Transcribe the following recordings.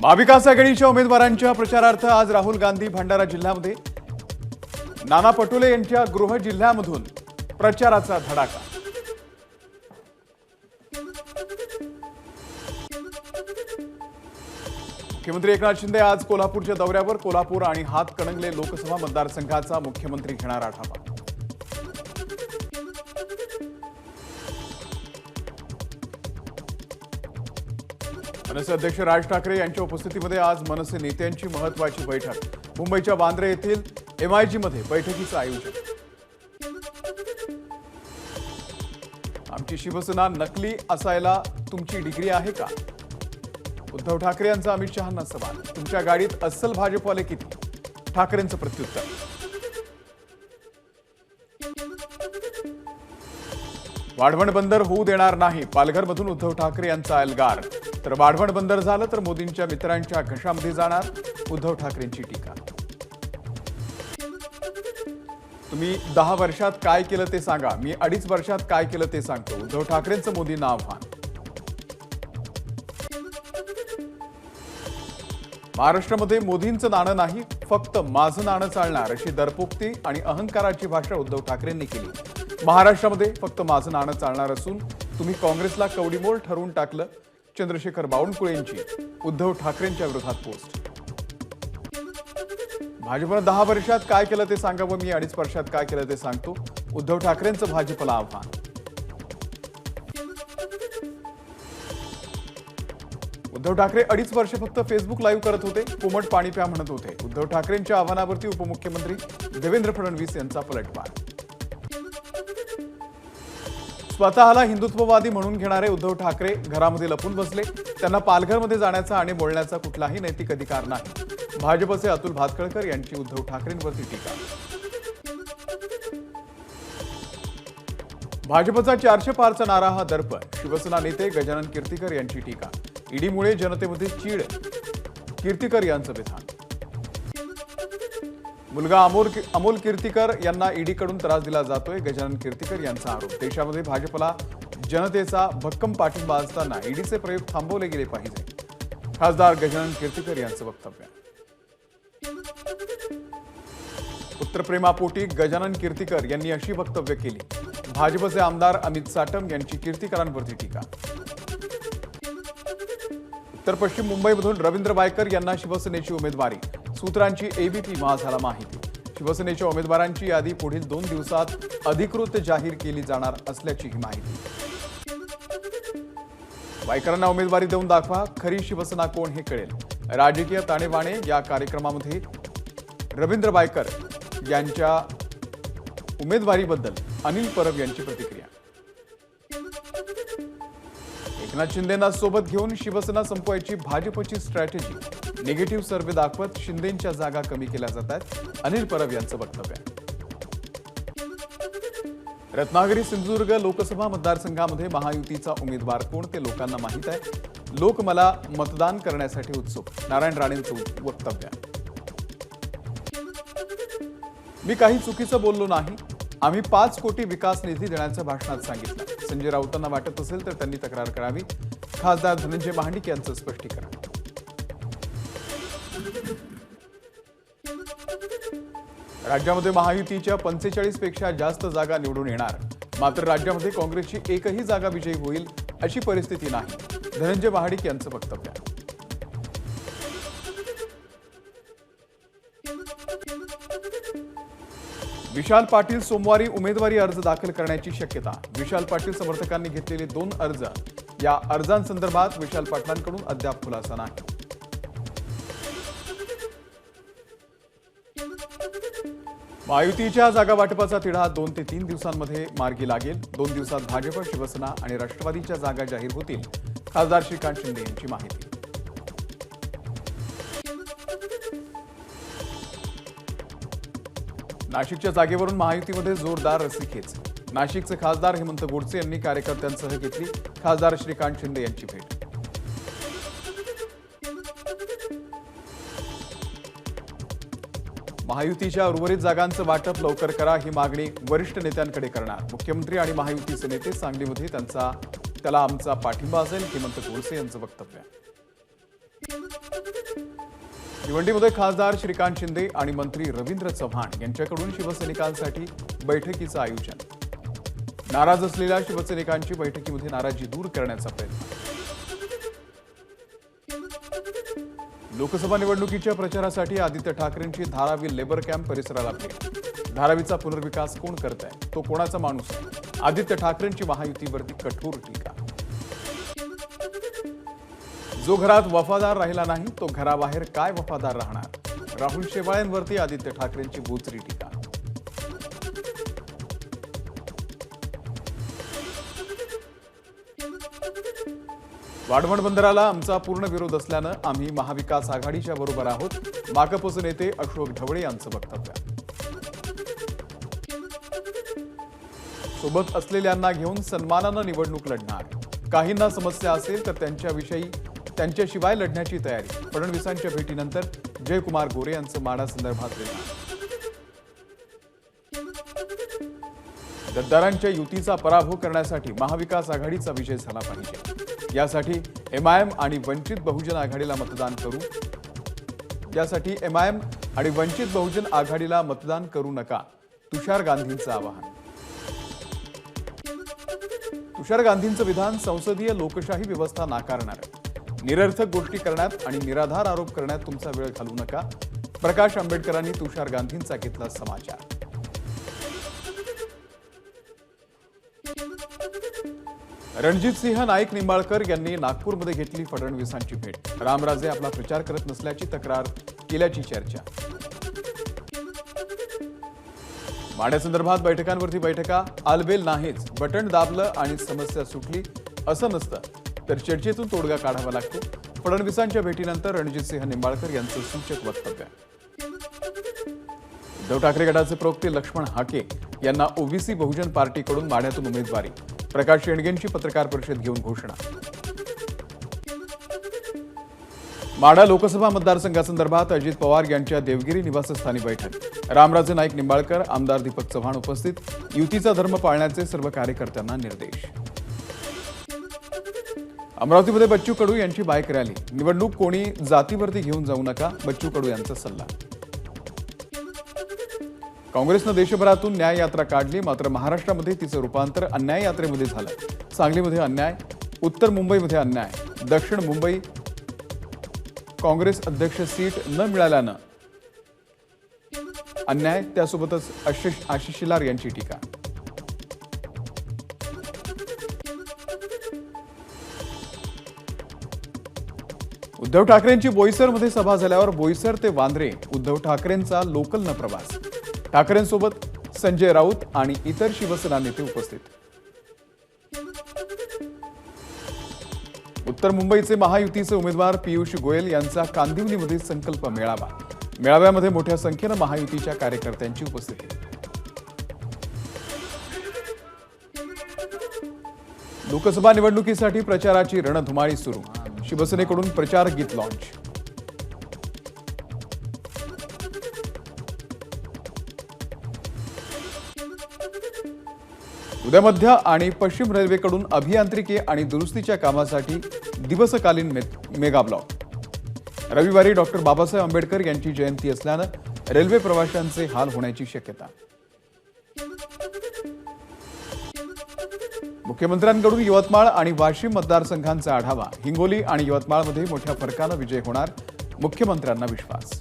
महाविकास आघाडीच्या उमेदवारांच्या प्रचारार्थ आज राहुल गांधी भंडारा जिल्ह्यामध्ये, नाना पटोले यांच्या गृह जिल्ह्यामधून प्रचाराचा धडाका। मुख्यमंत्री एकनाथ शिंदे आज कोल्हापूरच्या दौऱ्यावर। कोल्हापूर आणि हातकणंगले लोकसभा मतदारसंघाचा मुख्यमंत्री घेणार आढावा। मनसे अध्यक्ष राज ठाकरे यांच्या उपस्थितीमध्ये आज मनसे नेत्यांची महत्त्वाची बैठक। मुंबईच्या वांद्रे येथील MIG मध्ये बैठकीचं आयोजन। आमची शिवसेना नकली असायला तुमची डिग्री आहे का? उद्धव ठाकरे यांचा अमित शहांना सवाल। तुमच्या गाडीत अस्सल भाजपवाले किती? ठाकरेंचं प्रत्युत्तर। वाढवण बंदर होऊ देणार नाही, पालघरमधून उद्धव ठाकरे यांचा एल्गार। तर वाढवण बंदर झालं तर मोदींच्या मित्रांच्या घशामध्ये जाणार, उद्धव ठाकरेंची टीका। तुम्ही 10 वर्षात काय केलं ते सांगा, मी 2.5 वर्षात काय केलं ते सांगतो, उद्धव ठाकरेंचं मोदींना आव्हान। महाराष्ट्रामध्ये मोदींचं नाणं नाही, फक्त माझं नाणं चालणार, अशी दरपोक्ती आणि अहंकाराची भाषा उद्धव ठाकरेंनी केली। महाराष्ट्रामध्ये फक्त माझं नाणं चालणार असून तुम्ही काँग्रेसला कवडीमोल ठरवून टाकलं, चंद्रशेखर बावनकुळेंची उद्धव ठाकरेंच्या विरोधात पोस्ट। भाजपनं 10 वर्षात काय केलं ते सांगावं, मी 2.5 वर्षात काय केलं ते सांगतो, उद्धव ठाकरेंचं भाजपला आव्हान। उद्धव ठाकरे 2.5 वर्ष फक्त फेसबुक लाईव्ह करत होते, कोमट पाणी प्या म्हणत होते। उद्धव ठाकरेंच्या आव्हानावरती उपमुख्यमंत्री देवेंद्र फडणवीस यांचा पलटवार। स्वतःला हिंदुत्ववादी म्हणून घेणारे उद्धव ठाकरे घरामध्ये लपून बसले, त्यांना पालघरमध्ये जाण्याचा आणि बोलण्याचा कुठलाही नैतिक अधिकार नाही। भाजपचे अतुल भातखळकर यांची उद्धव ठाकरेंवरती टीका। भाजपचा 400 पारचा नारा हा दर्प, शिवसेना नेते गजानन कीर्तिकर यांची टीका। ईडीमुळे जनतेमध्ये चीड, कीर्तिकर यांचं विधान। मुलगा अमोल कीर्तिकर यांना ईडीकडून त्रास दिला जातोय, गजानन कीर्तिकर यांचा आरोप। देशामध्ये भाजपला जनतेचा भक्कम पाठिंबा असताना ईडीचे प्रयोग थांबवले गेले पाहिजे, खासदार गजानन कीर्तिकर यांचं वक्तव्य। पुत्रप्रेमापोटी गजानन कीर्तिकर यांनी अशी वक्तव्य केली। भाजपचे आमदार अमित साटम यांची कीर्तिकरांवरती टीका। उत्तर पश्चिम मुंबईमधून रवींद्र वायकर यांना शिवसेनेची उमेदवारी, सूत्रांची ABP माझाला माहिती। शिवसेनेच्या उमेदवारांची यादी पुढील 2 दिवसात अधिकृत जाहीर केली जाणार असल्याची माहिती। वायकरांना उमेदवारी देऊन दाखवा, खरी शिवसेना कोण हे कळेल। राजकीय ताणेबाणे या कार्यक्रमामध्ये रवींद्र वायकर यांच्या उमेदवारीबद्दल अनिल परब यांची प्रतिक्रिया। एकनाथ शिंदेंना सोबत घेऊन शिवसेना संपवायची भाजपची स्ट्रॅटेजी, निगेटिव्ह सर्व्हे दाखवत शिंदेंच्या जागा कमी केल्या जातात, अनिल परब यांचं वक्तव्य। रत्नागिरी सिंधुदुर्ग लोकसभा मतदारसंघामध्ये महायुतीचा उमेदवार कोण ते लोकांना माहीत आहे, लोक मला मतदान करण्यासाठी उत्सुक, नारायण राणेंचं वक्तव्य। मी काही चुकीचं बोललो नाही, आम्ही 5 कोटी विकास निधी देण्याचं भाषणात सांगितलं। संजय राऊतांना वाटत असेल तर त्यांनी तक्रार करावी, खासदार धनंजय महाडिक यांचं स्पष्टीकरण। राज्यामध्ये महायुतीच्या 45 पेक्षा जास्त जागा निवडून येणार, मात्र राज्यामध्ये काँग्रेसची एकही जागा विजयी होईल अशी परिस्थिती नाही, धनंजय महाडिक यांचं वक्तव्य। विशाल पाटील सोमवारी उमेदवारी अर्ज दाखल करण्याची शक्यता। विशाल पाटील समर्थकांनी घेतलेले 2 अर्ज, या अर्जांसंदर्भात विशाल पाटलांकडून अद्याप खुलासा नाही। महायुतीच्या जागा वाटपाचा तिढा 2 ते 3 दिवसांमध्ये मार्गी लागेल। 2 दिवसात भाजप, शिवसेना आणि राष्ट्रवादीच्या जागा जाहीर होतील, खासदार श्रीकांत शिंदे यांची माहिती। नाशिकच्या जागेवरून महायुतीमध्ये जोरदार रस्सीखेच। नाशिकचे खासदार हेमंत गोडसे यांनी कार्यकर्त्यांसह घेतली खासदार श्रीकांत शिंदे यांची भेट। महायुतीच्या उर्वरित जागांचं वाटप लवकर करा, ही मागणी वरिष्ठ नेत्यांकडे करणार। मुख्यमंत्री आणि महायुतीचे नेते सांगलीमध्ये त्याला आमचा पाठिंबा असेल, हेमंत गोडसे यांचं वक्तव्य। भिवंडीमध्ये खासदार श्रीकांत शिंदे आणि मंत्री रवींद्र चव्हाण यांच्याकडून शिवसैनिकांसाठी बैठकीचं आयोजन। नाराज असलेल्या शिवसैनिकांची बैठकीमध्ये नाराजी दूर करण्याचा प्रयत्न। लोकसभा निवडणुकीच्या प्रचारासाठी आदित्य ठाकरेंची धारावी लेबर कॅम्प परिसराला भेट। धारावीचा पुनर्विकास कोण करत आहे, तो कोणाचा माणूस आहे? आदित्य ठाकरेंची महायुतीवरती कठोर टीका। जो घरात वफादार राहिला नाही तो घराबाहेर काय वफादार राहणार? राहुल शेवाळेंवरती आदित्य ठाकरेंची बोचरी टीका। वाढवण बंदराला आमचा पूर्ण विरोध असल्यानं आम्ही महाविकास आघाडीच्या बरोबर आहोत, माकपचे नेते अशोक ढवळे यांचं वक्तव्य। सोबत असलेल्यांना घेऊन सन्मानानं निवडणूक लढणार, काहींना समस्या असेल तर त्यांच्याशिवाय लढण्याची तयारी। फडणवीसांच्या भेटीनंतर जयकुमार गोरे यांचं माडा संदर्भात विधान। गद्दारांच्या युतीचा पराभव करण्यासाठी महाविकास आघाडीचा विजय झाला पाहिजे, यासाठी एमआयएम आणि वंचित बहुजन आघाडीला मतदान करू नका, तुषार गांधींचं आवाहन। तुषार गांधींचं विधान संसदीय लोकशाही व्यवस्था नाकारणार, निरर्थक गोष्टी करण्यात आणि निराधार आरोप करण्यात तुमचा वेळ घालवू नका। प्रकाश आंबेडकरांनी तुषार गांधींचा घेतला समाचार। रणजितसिंह नाईक निंबाळकर यांनी नागपूरमध्ये घेतली फडणवीसांची भेट। रामराजे आपला प्रचार करत नसल्याची तक्रार केल्याची चर्चा। माड्यासंदर्भात बैठकांवरती बैठका, आलबेल नाहीच, बटन दाबलं आणि समस्या सुटली असं नसतं तर चर्चेतून तोडगा काढावा लागतो। फडणवीसांच्या भेटीनंतर रणजितसिंह निंबाळकर यांचं सूचक वक्तव्य। उद्धव ठाकरे गटाचे प्रवक्ते लक्ष्मण हाके यांना ओबीसी बहुजन पार्टीकडून माढ्यातून उमेदवारी। प्रकाश शेंडगेंची पत्रकार परिषद घेऊन घोषणा। माढा लोकसभा मतदारसंघासंदर्भात अजित पवार यांच्या देवगिरी निवासस्थानी बैठक। रामराजे नाईक निंबाळकर, आमदार दीपक चव्हाण उपस्थित। युतीचा धर्म पाळण्याचे सर्व कार्यकर्त्यांना निर्देश। अमरावतीमध्ये बच्चू कडू यांची बाईक रॅली। निवडणूक कोणी जातीवरती घेऊन जाऊ नका, बच्चू कडू यांचा सल्ला। काँग्रेसनं देशभरातून न्याय यात्रा काढली, मात्र महाराष्ट्रामध्ये तिचं रूपांतर अन्याय यात्रेमध्ये झालं। सांगलीमध्ये अन्याय, उत्तर मुंबईमध्ये अन्याय, दक्षिण मुंबई काँग्रेस अध्यक्ष सीट न मिळाल्यानं अन्याय, त्यासोबतच आशिष शेलार यांची टीका। उद्धव ठाकरेंची बोईसरमध्ये सभा झाल्यावर बोईसर ते वांद्रे उद्धव ठाकरेंचा लोकलनं प्रवास। ठाकरेंसोबत संजय राऊत आणि इतर शिवसेना नेते उपस्थित। उत्तर मुंबईचे महायुतीचे उमेदवार पियुष गोयल यांचा कांदिवलीमध्ये संकल्प मेळावा। मेळाव्यामध्ये मोठ्या संख्येनं महायुतीच्या कार्यकर्त्यांची उपस्थिती। लोकसभा निवडणुकीसाठी प्रचाराची रणधुमाळी सुरू। शिवसेनेकडून प्रचार गीत लॉन्च। उद्या मध्य आणि पश्चिम रेल्वेकडून अभियांत्रिकी आणि दुरुस्तीच्या कामासाठी दिवसकालीन मेगा ब्लॉक। रविवारी डॉक्टर बाबासाहेब आंबेडकर यांची जयंती असल्यानं रेल्वे प्रवाशांचे हाल होण्याची शक्यता। मुख्यमंत्र्यांकडून यवतमाळ आणि वाशिम मतदारसंघांचा आढावा। हिंगोली आणि यवतमाळमध्ये मोठ्या फरकानं विजय होणार, मुख्यमंत्र्यांना विश्वास।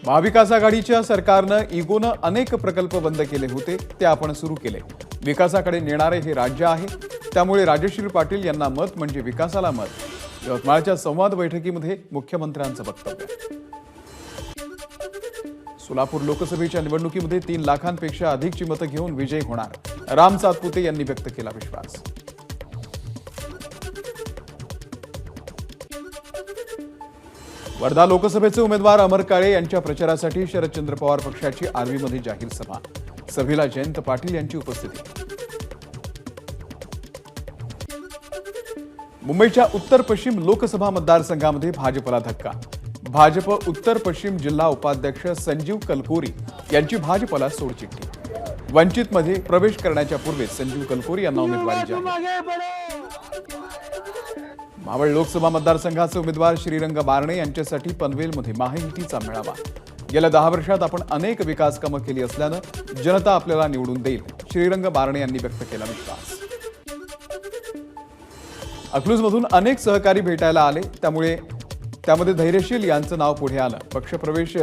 महाविकास आघाडीच्या सरकारनं इगोनं अनेक प्रकल्प बंद केले होते, ते आपण सुरू केले। विकासाकडे नेणारे हे राज्य आहे, त्यामुळे राजश्री पाटील यांना मत म्हणजे विकासाला मत। यवतमाळच्या संवाद बैठकीमध्ये मुख्यमंत्र्यांचं वक्तव्य। सोलापूर लोकसभेच्या निवडणुकीमध्ये 3 लाखांपेक्षा अधिकची मतं घेऊन विजय होणार, राम सातपुते यांनी व्यक्त केला विश्वास। वर्धा लोकसभेचे उमेदवार अमर काळे यांच्या प्रचारासाठी शरदचंद्र पवार पक्षाची आर्वीमध्ये जाहीर सभा। सभेला जयंत पाटील यांची उपस्थिती। मुंबईच्या उत्तर पश्चिम लोकसभा मतदारसंघामध्ये भाजपला धक्का। भाजप उत्तर पश्चिम जिल्हा उपाध्यक्ष संजीव कलकोरी यांची भाजपला सोडचिठ्ठी। वंचितमध्ये प्रवेश करण्याच्या पूर्वीच संजीव कलकोरी यांना उमेदवारी जाहीर. मावळ लोकसभा मतदारसंघाचे उमेदवार श्रीरंग बारणे यांच्यासाठी पनवेलमध्ये महायुतीचा मेळावा. गेल्या 10 वर्षात आपण अनेक विकास कामं केली असल्यानं जनता आपल्याला निवडून देईल, श्रीरंग बारणे यांनी व्यक्त केला विश्वास. अकलूजमधून अनेक सहकारी भेटायला आले, त्यामध्ये धैर्यशील यांचं नाव पुढे आलं. पक्षप्रवेश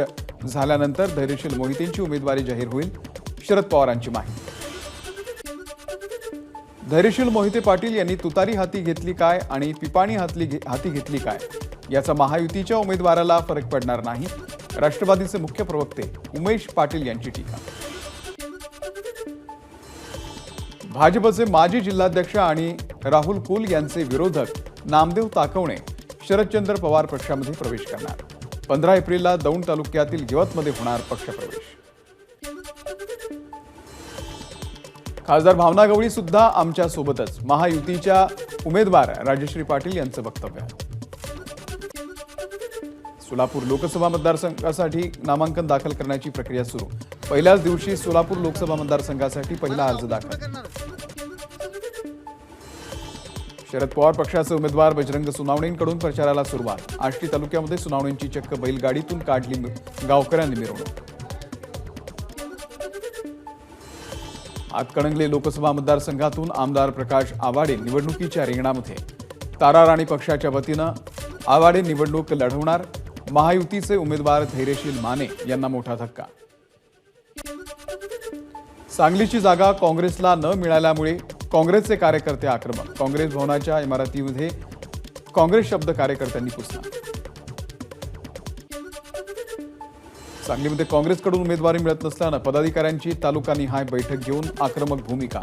झाल्यानंतर धैर्यशील मोहितेंची उमेदवारी जाहीर होईल, शरद पवारांची माहिती. धैर्यशील मोहिते पाटील यांनी तुतारी हाती घेतली काय आणि पिपाणी हाती घेतली काय याचा महायुतीच्या उमेदवाराला फरक पडणार नाही, राष्ट्रवादीचे मुख्य प्रवक्ते उमेश पाटील यांची टीका. भाजपचे माजी जिल्हाध्यक्ष आणि राहुल कुल यांचे विरोधक नामदेव ताकवणे शरदचंद्र पवार पक्षामध्ये प्रवेश करणार. 15 एप्रिलला दौंड तालुक्यातील यवतमध्ये होणार पक्षप्रवेश. खासदार भावना गवळी सुद्धा आमच्या सोबतच, महायुतीच्या उमेदवार राजश्री पाटील यांचं वक्तव्य. सोलापूर लोकसभा मतदारसंघासाठी नामांकन दाखल करण्याची प्रक्रिया सुरू. पहिल्याच दिवशी सोलापूर लोकसभा मतदारसंघासाठी पहिला अर्ज दाखल. शरद पवार पक्षाचे उमेदवार बजरंग सोनावणेंकडून प्रचाराला सुरुवात. आष्टी तालुक्यामध्ये सोनावणेंची चक्क बैलगाडीतून काढली गावकऱ्यांनी मिरवणूक. हातकणंगले लोकसभा मतदारसंघातून आमदार प्रकाश आवाडे निवडणुकीच्या रिंगणामध्ये. तारा राणी पक्षाच्या वतीनं आवाडे निवडणूक लढवणार. महायुतीचे उमेदवार धैर्यशील माने यांना मोठा धक्का. सांगलीची जागा काँग्रेसला न मिळाल्यामुळे काँग्रेसचे कार्यकर्ते आक्रमक. काँग्रेस भवनाच्या इमारतीमध्ये काँग्रेस शब्द कार्यकर्त्यांनी पुसला. सांगलीमध्ये काँग्रेसकडून उमेदवारी मिळत नसल्यानं पदाधिकाऱ्यांची तालुकानिहाय बैठक घेऊन आक्रमक भूमिका.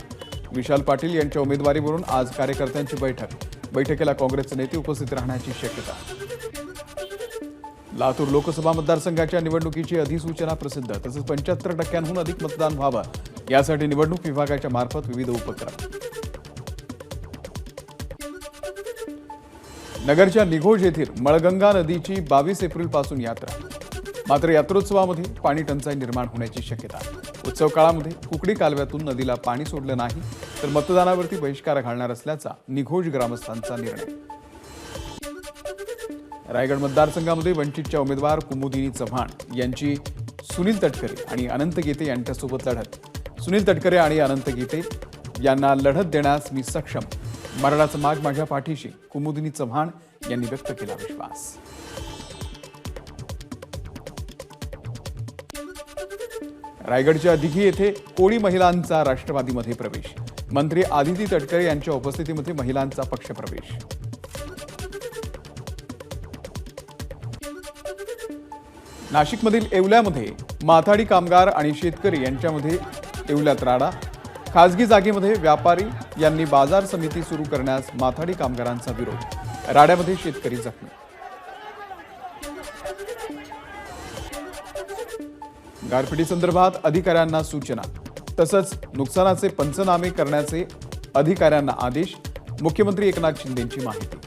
विशाल पाटील यांच्या उमेदवारीवरून आज कार्यकर्त्यांची बैठक. बैठकीला काँग्रेसचे नेते उपस्थित राहण्याची शक्यता. लातूर लोकसभा मतदारसंघाच्या निवडणुकीची अधिसूचना प्रसिद्ध. तसंच 75% अधिक मतदान व्हावं यासाठी निवडणूक विभागाच्या मार्फत विविध उपक्रम. नगरच्या निघोज येथील मळगंगा नदीची 22 एप्रिलपासून यात्रा. मात्र यात्रोत्सवामध्ये पाणी टंचाई निर्माण होण्याची शक्यता. उत्सव काळामध्ये कुकडी कालव्यातून नदीला पाणी सोडलं नाही तर मतदानावरती बहिष्कार घालणार असल्याचा निघोज ग्रामस्थांचा निर्णय. रायगड मतदारसंघामध्ये वंचितच्या उमेदवार कुमुदिनी चव्हाण यांची सुनील तटकरे आणि अनंत गीते यांच्यासोबत लढत. सुनील तटकरे आणि अनंत गीते यांना लढत देण्यास मी सक्षम, मराठा समाज माझ्या पाठीशी, कुमुदिनी चव्हाण यांनी व्यक्त केला विश्वास. रायगडच्या दिघी येथे कोळी महिलांचा राष्ट्रवादीमध्ये प्रवेश. मंत्री आदिती तटकरे यांच्या उपस्थितीमध्ये महिलांचा पक्षप्रवेश. नाशिकमधील येवल्यामध्ये माथाडी कामगार आणि शेतकरी यांच्यामध्ये येवल्यात राडा. खासगी जागेमध्ये व्यापारी यांनी बाजार समिती सुरू करण्यास माथाडी कामगारांचा विरोध. राड्यामध्ये शेतकरी जखमी. गारपिटी संदर्भात अधिकाऱ्यांना सूचना. तसंच नुकसानाचे पंचनामे करण्याचे अधिकाऱ्यांना आदेश. मुख्यमंत्री एकनाथ शिंदेंची माहिती.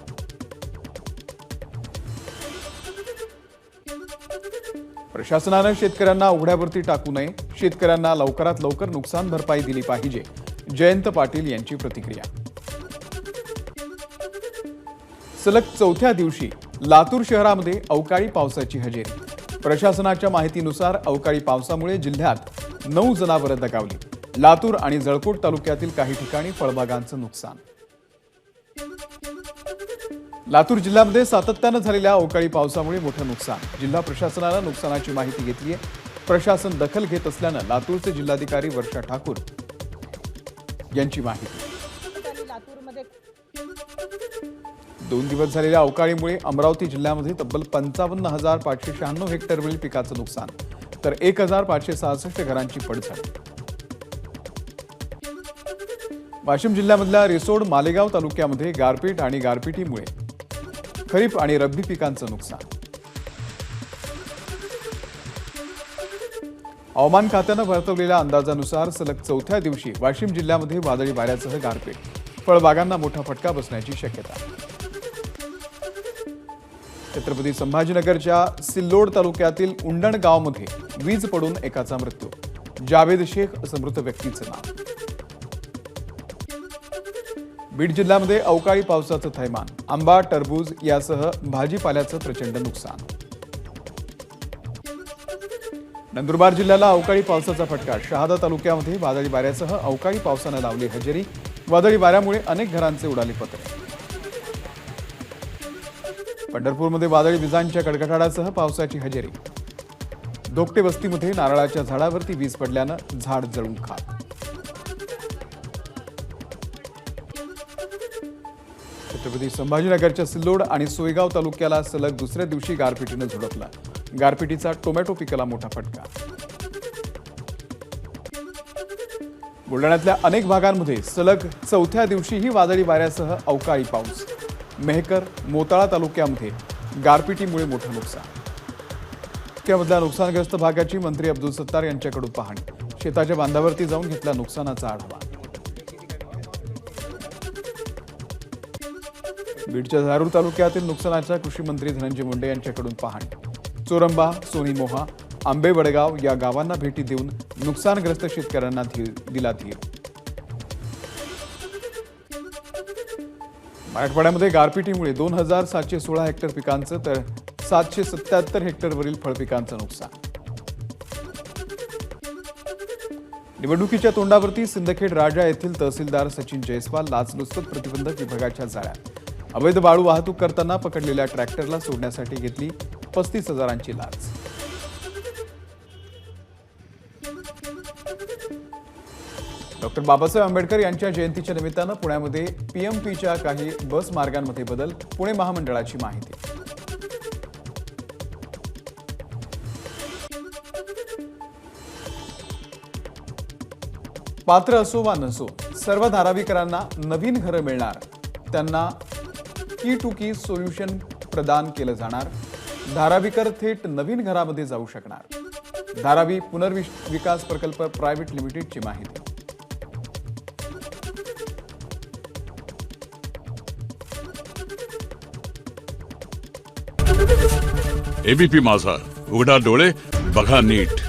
प्रशासनानं शेतकऱ्यांना उघड्यावरती टाकू नये. शेतकऱ्यांना लवकरात लवकर नुकसान भरपाई दिली पाहिजे. जयंत पाटील यांची प्रतिक्रिया. सलग 4थ्या दिवशी लातूर शहरामध्ये अवकाळी पावसाची हजेरी. प्रशासनाच्या माहितीनुसार अवकाळी पावसामुळे जिल्ह्यात 9 जनावरं दगावली. लातूर आणि जळकोट तालुक्यातील काही ठिकाणी फळबागांचं नुकसान. लातूर जिल्ह्यामध्ये सातत्यानं झालेल्या अवकाळी पावसामुळे मोठं नुकसान. जिल्हा प्रशासनानं नुकसानाची माहिती घेतली आहे. प्रशासन दखल घेत असल्यानं लातूरचे जिल्हाधिकारी वर्षा ठाकूर यांची माहिती. 2 दिवस झालेल्या अवकाळीमुळे अमरावती जिल्ह्यामध्ये तब्बल 55,596 हेक्टरवरील पिकाचं नुकसान तर 1,566 घरांची पडझड. वाशिम जिल्ह्यामधल्या रिसोड मालेगाव तालुक्यामध्ये गारपीट आणि गारपिटीमुळे खरीप आणि रब्बी पिकांचं नुकसान. हवामान खात्यानं वर्तवलेल्या अंदाजानुसार सलग 4थ्या दिवशी वाशिम जिल्ह्यामध्ये वादळी वाऱ्यासह गारपीट. फळबागांना मोठा फटका बसण्याची शक्यता. छत्रपती संभाजीनगरच्या सिल्लोड तालुक्यातील उंडण गावामध्ये वीज पडून एकाचा मृत्यू. जावेद शेख असं मृत व्यक्तीचं नाव. बीड जिल्ह्यामध्ये अवकाळी पावसाचं थैमान. आंबा, टरबूज यासह भाजीपाल्याचं प्रचंड नुकसान. नंदुरबार जिल्ह्याला अवकाळी पावसाचा फटका. शहादा तालुक्यामध्ये वादळी वाऱ्यासह अवकाळी पावसानं लावली हजेरी. वादळी वाऱ्यामुळे अनेक घरांचे उडाले पत्रे. पंढरपूरमध्ये वादळी विजांच्या कडकडाटासह पावसाची हजेरी. दोकटे वस्तीमध्ये नारळाच्या झाडावरती वीज पडल्यानं झाड जळून खाक. छत्रपती संभाजीनगरच्या सिल्लोड आणि सोयगाव तालुक्याला सलग दुसऱ्या दिवशी गारपिटीनं झोडपला. गारपिटीचा टोमॅटो पिकाला मोठा फटका. बुलढाण्यातल्या अनेक भागांमध्ये सलग चौथ्या दिवशीही वादळी वाऱ्यासह अवकाळी पाऊस. मेहकर, मोताळा तालुक्यामध्ये गारपिटीमुळे मोठं नुकसान. तालुक्यामधल्या नुकसानग्रस्त भागाची मंत्री अब्दुल सत्तार यांच्याकडून पाहणी. शेताच्या बांधावरती जाऊन घेतला नुकसानाचा आढावा. बीडच्या धारूर तालुक्यातील नुकसानाच्या कृषी मंत्री धनंजय मुंडे यांच्याकडून पाहणी. चोरंबा, सोनीमोहा, आंबे वडगाव या गावांना भेटी देऊन नुकसानग्रस्त शेतकऱ्यांना दिला धीर. मराठवाड्यामध्ये गारपिटीमुळे 2716 हेक्टर पिकांचं तर 777 हेक्टरवरील फळपिकांचं नुकसान. निवडणुकीच्या तोंडावरती सिंदखेड राजा येथील तहसीलदार सचिन जयस्वाल लाचलुचपत प्रतिबंधक विभागाच्या जाळ्यात. अवैध वाळू वाहतूक करताना पकडलेल्या ट्रॅक्टरला सोडण्यासाठी घेतली 35,000ची लाच. डॉक्टर बाबासाहेब आंबेडकर यांच्या जयंतीच्या निमित्तानं पुण्यामध्ये पीएमपीच्या काही बस मार्गांमध्ये बदल. पुणे महामंडळाची माहिती. पात्र असो वा नसो, सर्व धारावीकरांना नवीन घरं मिळणार. त्यांना की टू की सोल्युशन प्रदान केलं जाणार. धारावीकर थेट नवीन घरामध्ये जाऊ शकणार. धारावी पुनर्विकास प्रकल्प प्रायव्हेट लिमिटेडची माहिती. एबीपी माझा, उघडा डोळे बघा नीट.